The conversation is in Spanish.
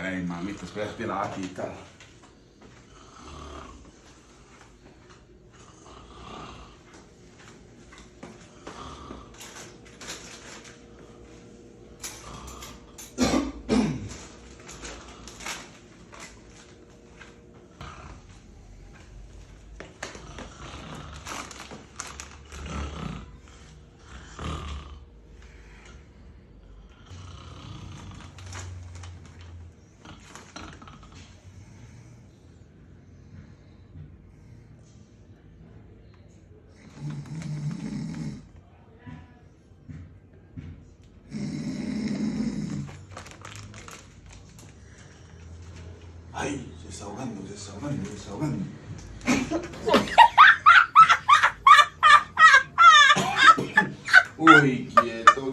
Ay, mamita, espérate la gatita. Ay, se está ahogando, se está ahogando, se está ahogando. Uy, quieto.